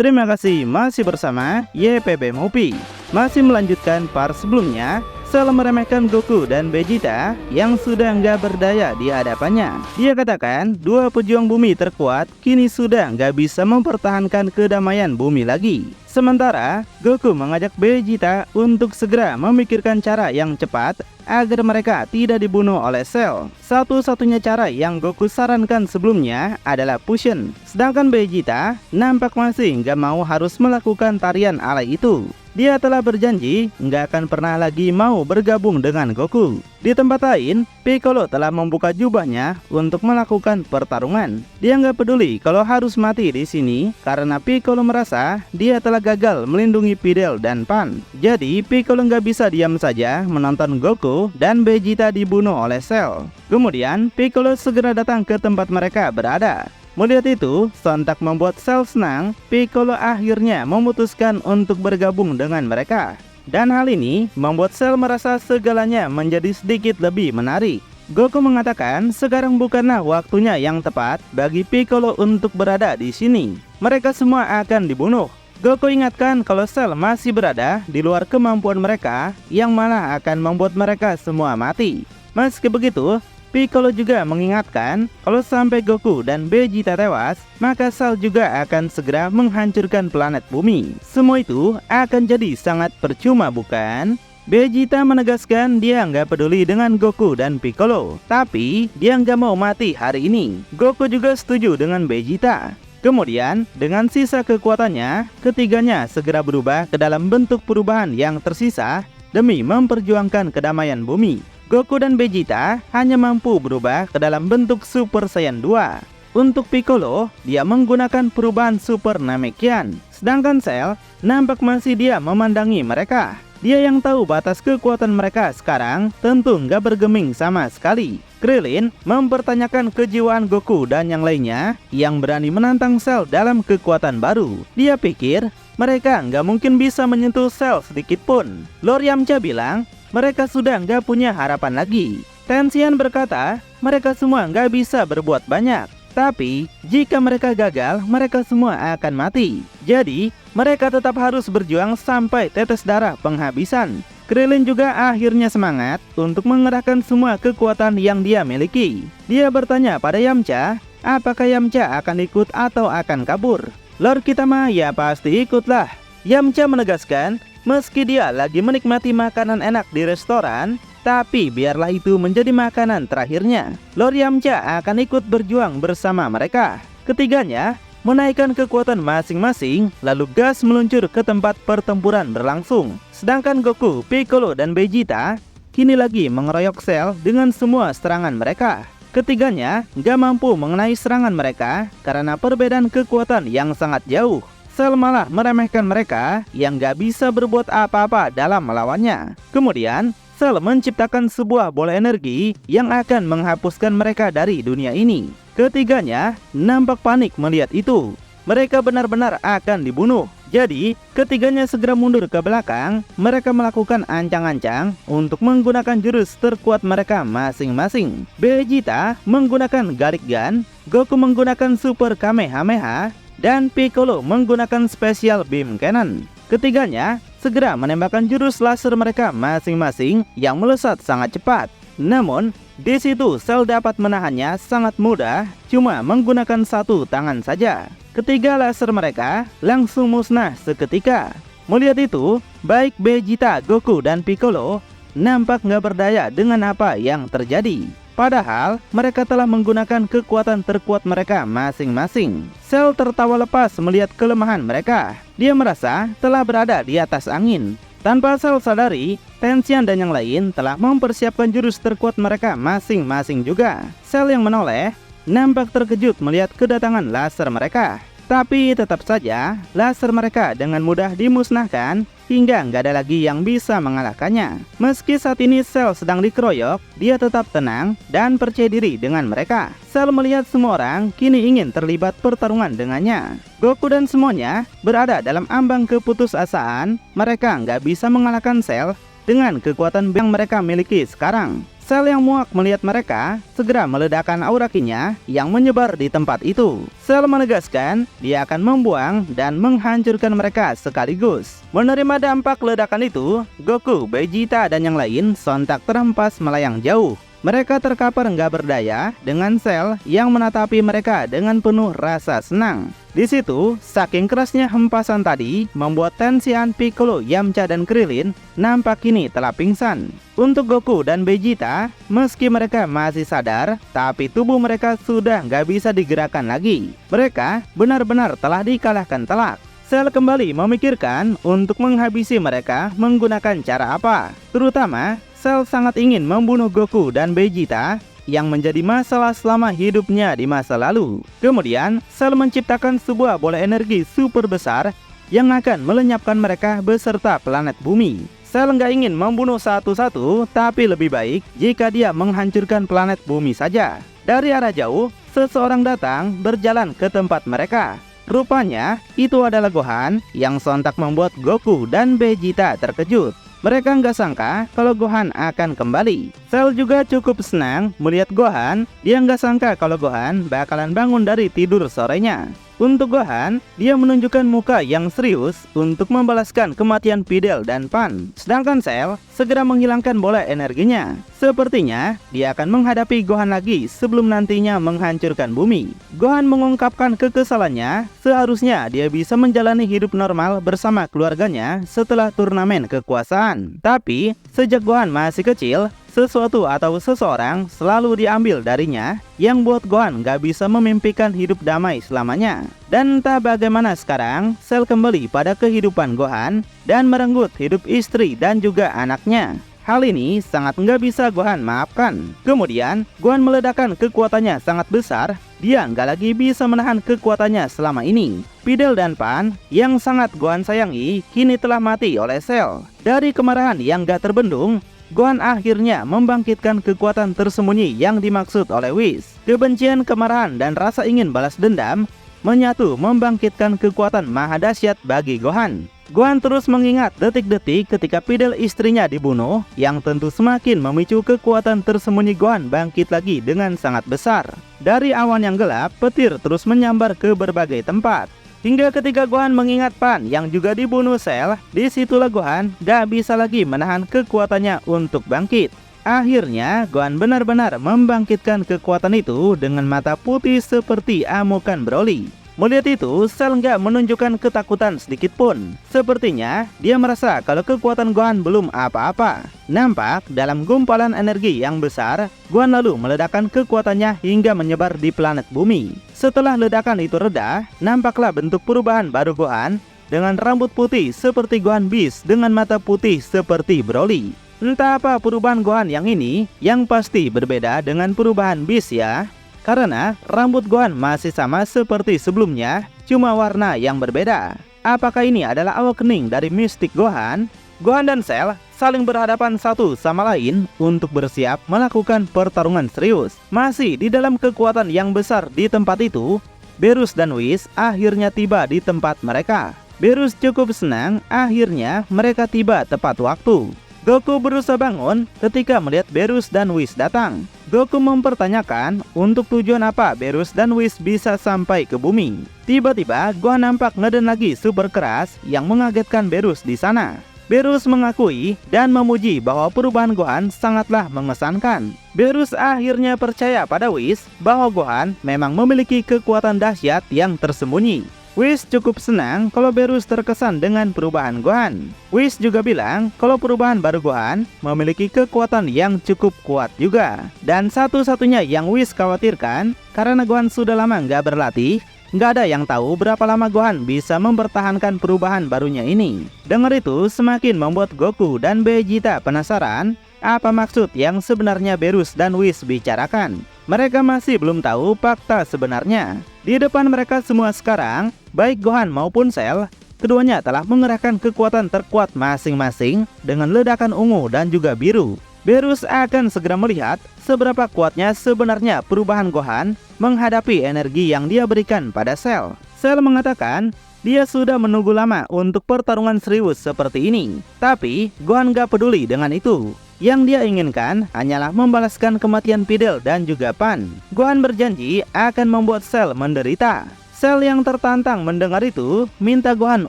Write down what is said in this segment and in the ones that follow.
Terima kasih masih bersama YPB Movie. Masih melanjutkan part sebelumnya, Cell meremehkan Goku dan Vegeta yang sudah nggak berdaya di hadapannya. Dia katakan dua pejuang bumi terkuat kini sudah nggak bisa mempertahankan kedamaian bumi lagi. Sementara Goku mengajak Vegeta untuk segera memikirkan cara yang cepat agar mereka tidak dibunuh oleh Cell. Satu-satunya cara yang Goku sarankan sebelumnya adalah fusion. Sedangkan Vegeta nampak masih nggak mau harus melakukan tarian alay itu. Dia telah berjanji nggak akan pernah lagi mau bergabung dengan Goku. Di tempat lain, Piccolo telah membuka jubahnya untuk melakukan pertarungan. Dia nggak peduli kalau harus mati di sini karena Piccolo merasa dia telah gagal melindungi Videl dan Pan. Jadi Piccolo nggak bisa diam saja menonton Goku dan Vegeta dibunuh oleh Cell. Kemudian Piccolo segera datang ke tempat mereka berada. Melihat itu, sontak membuat Cell senang. Piccolo akhirnya memutuskan untuk bergabung dengan mereka. Dan hal ini membuat Cell merasa segalanya menjadi sedikit lebih menarik. Goku mengatakan sekarang bukanlah waktunya yang tepat bagi Piccolo untuk berada di sini. Mereka semua akan dibunuh. Goku ingatkan kalau Cell masih berada di luar kemampuan mereka, yang malah akan membuat mereka semua mati. Meski begitu, Piccolo juga mengingatkan kalau sampai Goku dan Vegeta tewas, maka Cell juga akan segera menghancurkan planet bumi. Semua itu akan jadi sangat percuma, bukan? Vegeta menegaskan dia nggak peduli dengan Goku dan Piccolo, tapi dia nggak mau mati hari ini. Goku juga setuju dengan Vegeta. Kemudian, dengan sisa kekuatannya, ketiganya segera berubah ke dalam bentuk perubahan yang tersisa demi memperjuangkan kedamaian bumi. Goku dan Vegeta hanya mampu berubah ke dalam bentuk Super Saiyan 2. Untuk Piccolo, dia menggunakan perubahan Super Namekian. Sedangkan Cell nampak masih dia memandangi mereka. Dia yang tahu batas kekuatan mereka sekarang tentu nggak bergeming sama sekali. Krillin mempertanyakan kejiwaan Goku dan yang lainnya yang berani menantang Cell dalam kekuatan baru. Dia pikir mereka nggak mungkin bisa menyentuh Cell sedikit pun. Lord Yamcha bilang mereka sudah nggak punya harapan lagi. Tensian berkata, mereka semua nggak bisa berbuat banyak. Tapi, jika mereka gagal, mereka semua akan mati. Jadi, mereka tetap harus berjuang sampai tetes darah penghabisan. Krillin juga akhirnya semangat untuk mengerahkan semua kekuatan yang dia miliki. Dia bertanya pada Yamcha, apakah Yamcha akan ikut atau akan kabur? Lord Kitama ya pasti ikutlah. Yamcha menegaskan, meski dia lagi menikmati makanan enak di restoran, tapi biarlah itu menjadi makanan terakhirnya. Lord Yamcha akan ikut berjuang bersama mereka. Ketiganya menaikkan kekuatan masing-masing, lalu gas meluncur ke tempat pertempuran berlangsung. Sedangkan Goku, Piccolo, dan Vegeta kini lagi mengeroyok Cell dengan semua serangan mereka. Ketiganya gak mampu mengenai serangan mereka karena perbedaan kekuatan yang sangat jauh. Cell malah meremehkan mereka yang gak bisa berbuat apa-apa dalam melawannya. Kemudian, Cell menciptakan sebuah bola energi yang akan menghapuskan mereka dari dunia ini. Ketiganya nampak panik melihat itu. Mereka benar-benar akan dibunuh. Jadi, ketiganya segera mundur ke belakang. Mereka melakukan ancang-ancang untuk menggunakan jurus terkuat mereka masing-masing. Vegeta menggunakan Garlic Gun, Goku menggunakan Super Kamehameha, dan Piccolo menggunakan Special Beam Cannon. Ketiganya segera menembakkan jurus laser mereka masing-masing yang melesat sangat cepat. Namun, di situ Cell dapat menahannya sangat mudah, cuma menggunakan satu tangan saja. Ketiga laser mereka langsung musnah seketika. Melihat itu, baik Vegeta, Goku, dan Piccolo nampak nggak berdaya dengan apa yang terjadi. Padahal, mereka telah menggunakan kekuatan terkuat mereka masing-masing. Cell tertawa lepas melihat kelemahan mereka. Dia merasa telah berada di atas angin. Tanpa Cell sadari, Tensian dan yang lain telah mempersiapkan jurus terkuat mereka masing-masing juga. Cell yang menoleh nampak terkejut melihat kedatangan laser mereka. Tapi tetap saja, laser mereka dengan mudah dimusnahkan hingga nggak ada lagi yang bisa mengalahkannya. Meski saat ini Cell sedang dikeroyok, dia tetap tenang dan percaya diri dengan mereka. Cell melihat semua orang kini ingin terlibat pertarungan dengannya. Goku dan semuanya berada dalam ambang keputusasaan. Mereka nggak bisa mengalahkan Cell dengan kekuatan yang mereka miliki sekarang. Cell yang muak melihat mereka segera meledakkan aura Ki-nya yang menyebar di tempat itu. Cell menegaskan dia akan membuang dan menghancurkan mereka sekaligus. Menerima dampak ledakan itu, Goku, Vegeta, dan yang lain sontak terhempas melayang jauh. Mereka terkapar nggak berdaya dengan Cell yang menatapi mereka dengan penuh rasa senang. Di situ, saking kerasnya hempasan tadi membuat tensian Piccolo, Yamcha, dan Krillin nampak kini telah pingsan. Untuk Goku dan Vegeta, meski mereka masih sadar, tapi tubuh mereka sudah nggak bisa digerakkan lagi. Mereka benar-benar telah dikalahkan telak. Cell kembali memikirkan untuk menghabisi mereka menggunakan cara apa. Terutama, Cell sangat ingin membunuh Goku dan Vegeta yang menjadi masalah selama hidupnya di masa lalu. Kemudian, Cell menciptakan sebuah bola energi super besar yang akan melenyapkan mereka beserta planet bumi. Cell nggak ingin membunuh satu-satu, tapi lebih baik jika dia menghancurkan planet bumi saja. Dari arah jauh, seseorang datang berjalan ke tempat mereka. Rupanya, itu adalah Gohan yang sontak membuat Goku dan Vegeta terkejut. Mereka nggak sangka kalau Gohan akan kembali. Cell juga cukup senang melihat Gohan. Dia nggak sangka kalau Gohan bakalan bangun dari tidur sorenya. Untuk Gohan, dia menunjukkan muka yang serius untuk membalaskan kematian Videl dan Pan. Sedangkan Cell segera menghilangkan bola energinya. Sepertinya dia akan menghadapi Gohan lagi sebelum nantinya menghancurkan bumi. Gohan mengungkapkan kekesalannya, seharusnya dia bisa menjalani hidup normal bersama keluarganya setelah turnamen kekuasaan. Tapi, sejak Gohan masih kecil, sesuatu atau seseorang selalu diambil darinya yang buat Gohan gak bisa memimpikan hidup damai selamanya. Dan entah bagaimana sekarang, Cell kembali pada kehidupan Gohan dan merenggut hidup istri dan juga anaknya. Hal ini sangat nggak bisa Gohan maafkan. Kemudian, Gohan meledakkan kekuatannya sangat besar. Dia nggak lagi bisa menahan kekuatannya selama ini. Videl dan Pan yang sangat Gohan sayangi kini telah mati oleh Cell. Dari kemarahan yang gak terbendung, Gohan akhirnya membangkitkan kekuatan tersembunyi yang dimaksud oleh Whis. Kebencian, kemarahan, dan rasa ingin balas dendam menyatu membangkitkan kekuatan maha dahsyat bagi Gohan. Gohan terus mengingat detik-detik ketika Videl istrinya dibunuh, yang tentu semakin memicu kekuatan tersembunyi Gohan bangkit lagi dengan sangat besar. Dari awan yang gelap, petir terus menyambar ke berbagai tempat. Hingga ketika Gohan mengingat Pan yang juga dibunuh Cell, disitulah Gohan gak bisa lagi menahan kekuatannya untuk bangkit. Akhirnya Gohan benar-benar membangkitkan kekuatan itu dengan mata putih seperti amukan Broly. Melihat itu, Cell nggak menunjukkan ketakutan sedikit pun. Sepertinya dia merasa kalau kekuatan Gohan belum apa-apa. Nampak dalam gumpalan energi yang besar, Gohan lalu meledakkan kekuatannya hingga menyebar di planet bumi. Setelah ledakan itu reda, nampaklah bentuk perubahan baru Gohan dengan rambut putih seperti Gohan Beast dengan mata putih seperti Broly. Entah apa perubahan Gohan yang ini, yang pasti berbeda dengan perubahan Beast ya. Karena rambut Gohan masih sama seperti sebelumnya, cuma warna yang berbeda. Apakah ini adalah awakening dari mistik Gohan? Gohan dan Cell saling berhadapan satu sama lain untuk bersiap melakukan pertarungan serius. Masih di dalam kekuatan yang besar di tempat itu, Beerus dan Whis akhirnya tiba di tempat mereka. Beerus cukup senang akhirnya mereka tiba tepat waktu. Goku berusaha bangun ketika melihat Beerus dan Whis datang. Goku mempertanyakan untuk tujuan apa Beerus dan Whis bisa sampai ke bumi. Tiba-tiba Gohan nampak ngeden lagi super keras yang mengagetkan Beerus di sana. Beerus mengakui dan memuji bahwa perubahan Gohan sangatlah mengesankan. Beerus akhirnya percaya pada Whis bahwa Gohan memang memiliki kekuatan dahsyat yang tersembunyi. Whis cukup senang kalau Beerus terkesan dengan perubahan Gohan. Whis juga bilang kalau perubahan baru Gohan memiliki kekuatan yang cukup kuat juga. Dan satu-satunya yang Whis khawatirkan, karena Gohan sudah lama nggak berlatih, nggak ada yang tahu berapa lama Gohan bisa mempertahankan perubahan barunya ini. Dengar itu semakin membuat Goku dan Vegeta penasaran apa maksud yang sebenarnya Beerus dan Whis bicarakan. Mereka masih belum tahu fakta sebenarnya. Di depan mereka semua sekarang, baik Gohan maupun Cell, keduanya telah mengerahkan kekuatan terkuat masing-masing dengan ledakan ungu dan juga biru. Beerus akan segera melihat seberapa kuatnya sebenarnya perubahan Gohan menghadapi energi yang dia berikan pada Cell. Cell mengatakan Dia sudah menunggu lama untuk pertarungan serius seperti ini. Tapi Gohan gak peduli dengan itu. Yang dia inginkan hanyalah membalaskan kematian Videl dan juga Pan. Gohan berjanji akan membuat Cell menderita. Cell yang tertantang mendengar itu minta Gohan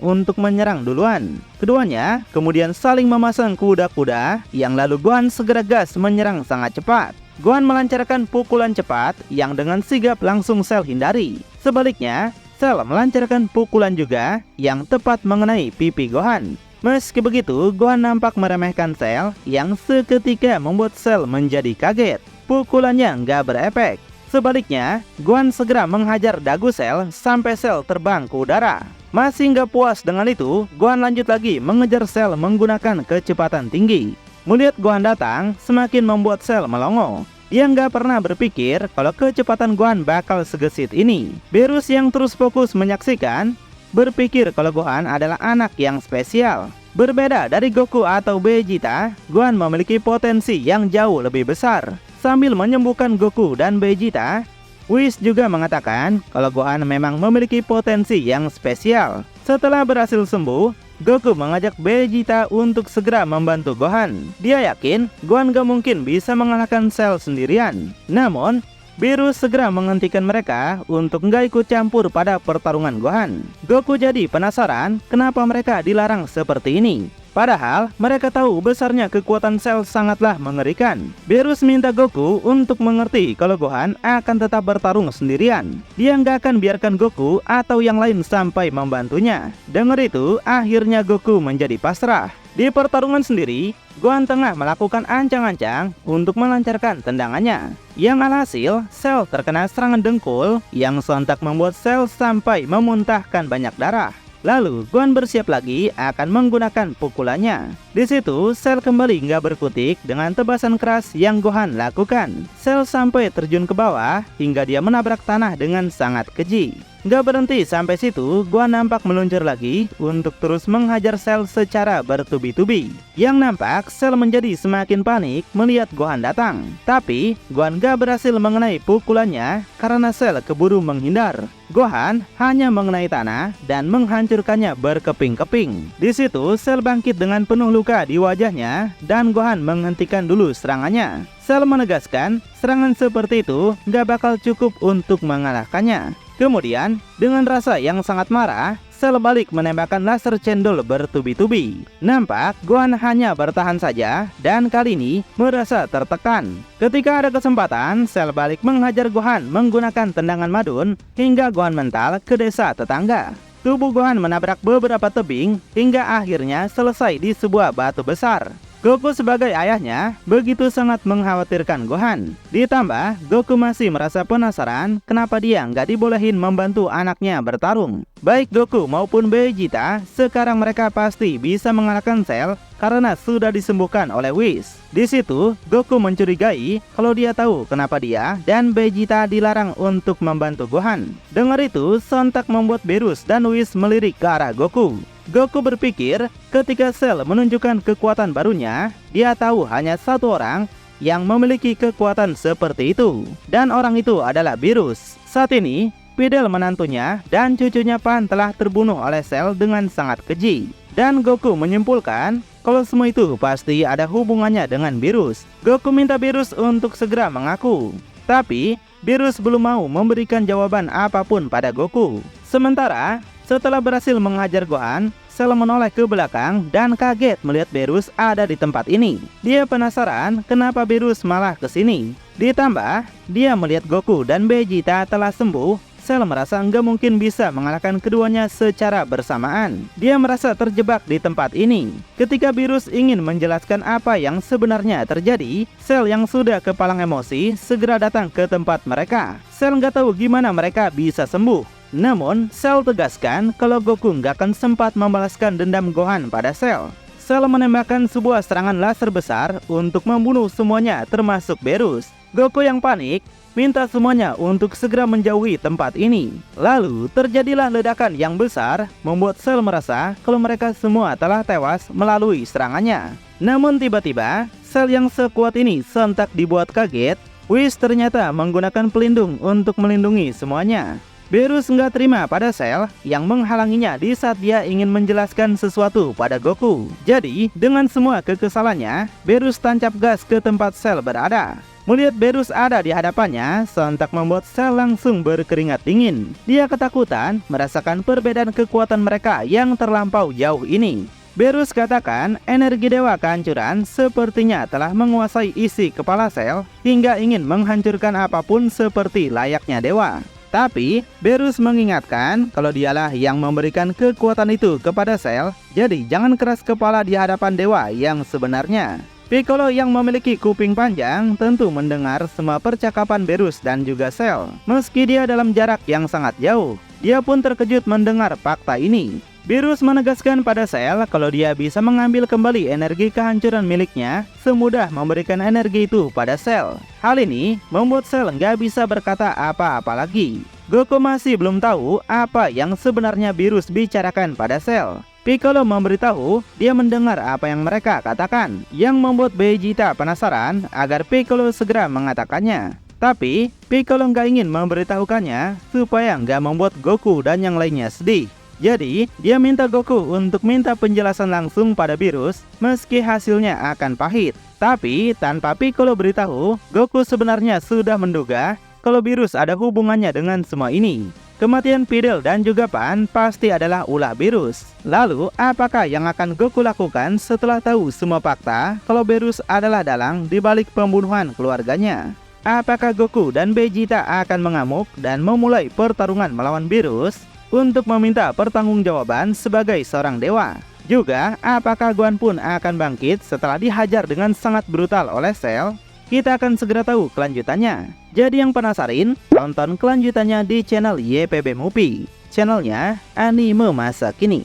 untuk menyerang duluan. Keduanya kemudian saling memasang kuda-kuda yang lalu Gohan segera gas menyerang sangat cepat. Gohan melancarkan pukulan cepat yang dengan sigap langsung Cell hindari. Sebaliknya, Cell melancarkan pukulan juga yang tepat mengenai pipi Gohan. Meski begitu, Gohan nampak meremehkan Cell yang seketika membuat Cell menjadi kaget. Pukulannya nggak berefek. Sebaliknya, Gohan segera menghajar dagu Cell sampai Cell terbang ke udara. Masih nggak puas dengan itu, Gohan lanjut lagi mengejar Cell menggunakan kecepatan tinggi. Melihat Gohan datang, semakin membuat Cell melongo. Dia nggak pernah berpikir kalau kecepatan Gohan bakal segesit ini. Beerus yang terus fokus menyaksikan, berpikir kalau Gohan adalah anak yang spesial. Berbeda dari Goku atau Vegeta, Gohan memiliki potensi yang jauh lebih besar. Sambil menyembuhkan Goku dan Vegeta, Whis juga mengatakan kalau Gohan memang memiliki potensi yang spesial. Setelah berhasil sembuh, Goku mengajak Vegeta untuk segera membantu Gohan. Dia yakin Gohan gak mungkin bisa mengalahkan Cell sendirian. Namun, Beerus segera menghentikan mereka untuk nggak ikut campur pada pertarungan Gohan. Goku jadi penasaran kenapa mereka dilarang seperti ini. Padahal mereka tahu besarnya kekuatan Cell sangatlah mengerikan. Beerus minta Goku untuk mengerti kalau Gohan akan tetap bertarung sendirian. Dia nggak akan biarkan Goku atau yang lain sampai membantunya. Dengar itu, akhirnya Goku menjadi pasrah. Di pertarungan sendiri, Gohan tengah melakukan ancang-ancang untuk melancarkan tendangannya. Yang alhasil, Cell terkena serangan dengkul yang sontak membuat Cell sampai memuntahkan banyak darah. Lalu Gohan bersiap lagi akan menggunakan pukulannya. Di situ Cell kembali nggak berkutik dengan tebasan keras yang Gohan lakukan. Cell sampai terjun ke bawah hingga dia menabrak tanah dengan sangat keji. Nggak berhenti sampai situ, Gohan nampak meluncur lagi untuk terus menghajar Cell secara bertubi-tubi. Yang nampak Cell menjadi semakin panik melihat Gohan datang. Tapi Gohan nggak berhasil mengenai pukulannya karena Cell keburu menghindar. Gohan hanya mengenai tanah dan menghancurkannya berkeping-keping. Di situ Cell bangkit dengan penuh luka di wajahnya dan Gohan menghentikan dulu serangannya. Cell menegaskan serangan seperti itu nggak bakal cukup untuk mengalahkannya. Kemudian, dengan rasa yang sangat marah, Cell balik menembakkan laser cendol bertubi-tubi. Nampak Gohan hanya bertahan saja dan kali ini merasa tertekan. Ketika ada kesempatan, Cell balik menghajar Gohan menggunakan tendangan madun hingga Gohan mental ke desa tetangga. Tubuh Gohan menabrak beberapa tebing hingga akhirnya selesai di sebuah batu besar. Goku sebagai ayahnya begitu sangat mengkhawatirkan Gohan. Ditambah, Goku masih merasa penasaran kenapa dia nggak dibolehin membantu anaknya bertarung. Baik Goku maupun Vegeta, sekarang mereka pasti bisa mengalahkan Cell karena sudah disembuhkan oleh Whis. Di situ, Goku mencurigai kalau dia tahu kenapa dia dan Vegeta dilarang untuk membantu Gohan. Dengar itu, sontak membuat Beerus dan Whis melirik ke arah Goku. Goku berpikir ketika Cell menunjukkan kekuatan barunya, dia tahu hanya satu orang yang memiliki kekuatan seperti itu. Dan orang itu adalah Beerus. Saat ini, Videl menantunya dan cucunya Pan telah terbunuh oleh Cell dengan sangat keji. Dan Goku menyimpulkan kalau semua itu pasti ada hubungannya dengan Beerus. Goku minta Beerus untuk segera mengaku. Tapi, Beerus belum mau memberikan jawaban apapun pada Goku. Sementara, setelah berhasil menghajar Gohan, Cell menoleh ke belakang dan kaget melihat Beerus ada di tempat ini. Dia penasaran kenapa Beerus malah ke sini. Ditambah, dia melihat Goku dan Vegeta telah sembuh. Cell merasa nggak mungkin bisa mengalahkan keduanya secara bersamaan. Dia merasa terjebak di tempat ini. Ketika Beerus ingin menjelaskan apa yang sebenarnya terjadi, Cell yang sudah kepalang emosi segera datang ke tempat mereka. Cell nggak tahu gimana mereka bisa sembuh. Namun, Cell tegaskan kalau Goku nggak akan sempat membalaskan dendam Gohan pada Cell. Cell menembakkan sebuah serangan laser besar untuk membunuh semuanya termasuk Beerus. Goku yang panik minta semuanya untuk segera menjauhi tempat ini. Lalu terjadilah ledakan yang besar membuat Cell merasa kalau mereka semua telah tewas melalui serangannya. Namun tiba-tiba Cell yang sekuat ini sontak dibuat kaget. Whis ternyata menggunakan pelindung untuk melindungi semuanya. Beerus nggak terima pada Cell yang menghalanginya di saat dia ingin menjelaskan sesuatu pada Goku. Jadi, dengan semua kekesalannya, Beerus tancap gas ke tempat Cell berada. Melihat Beerus ada di hadapannya, sontak membuat Cell langsung berkeringat dingin. Dia ketakutan merasakan perbedaan kekuatan mereka yang terlampau jauh ini. Beerus katakan energi dewa kehancuran sepertinya telah menguasai isi kepala Cell hingga ingin menghancurkan apapun seperti layaknya dewa. Tapi, Beerus mengingatkan kalau dialah yang memberikan kekuatan itu kepada Cell, jadi jangan keras kepala di hadapan dewa yang sebenarnya. Piccolo yang memiliki kuping panjang tentu mendengar semua percakapan Beerus dan juga Cell. Meski dia dalam jarak yang sangat jauh, dia pun terkejut mendengar fakta ini. Beerus menegaskan pada Cell kalau dia bisa mengambil kembali energi kehancuran miliknya semudah memberikan energi itu pada Cell. Hal ini membuat Cell nggak bisa berkata apa-apa lagi. Goku masih belum tahu apa yang sebenarnya Beerus bicarakan pada Cell. Piccolo memberitahu dia mendengar apa yang mereka katakan, yang membuat Vegeta penasaran agar Piccolo segera mengatakannya. Tapi Piccolo nggak ingin memberitahukannya supaya nggak membuat Goku dan yang lainnya sedih. Jadi, dia minta Goku untuk minta penjelasan langsung pada Beerus meski hasilnya akan pahit. Tapi, tanpa Piccolo beritahu, Goku sebenarnya sudah menduga kalau Beerus ada hubungannya dengan semua ini. Kematian Videl dan juga Pan pasti adalah ulah Beerus. Lalu, apakah yang akan Goku lakukan setelah tahu semua fakta kalau Beerus adalah dalang di balik pembunuhan keluarganya? Apakah Goku dan Vegeta akan mengamuk dan memulai pertarungan melawan Beerus untuk meminta pertanggungjawaban sebagai seorang dewa? Juga, apakah Gohan pun akan bangkit setelah dihajar dengan sangat brutal oleh Cell? Kita akan segera tahu kelanjutannya. Jadi yang penasaran, tonton kelanjutannya di channel YPB Movie, channelnya anime masa kini.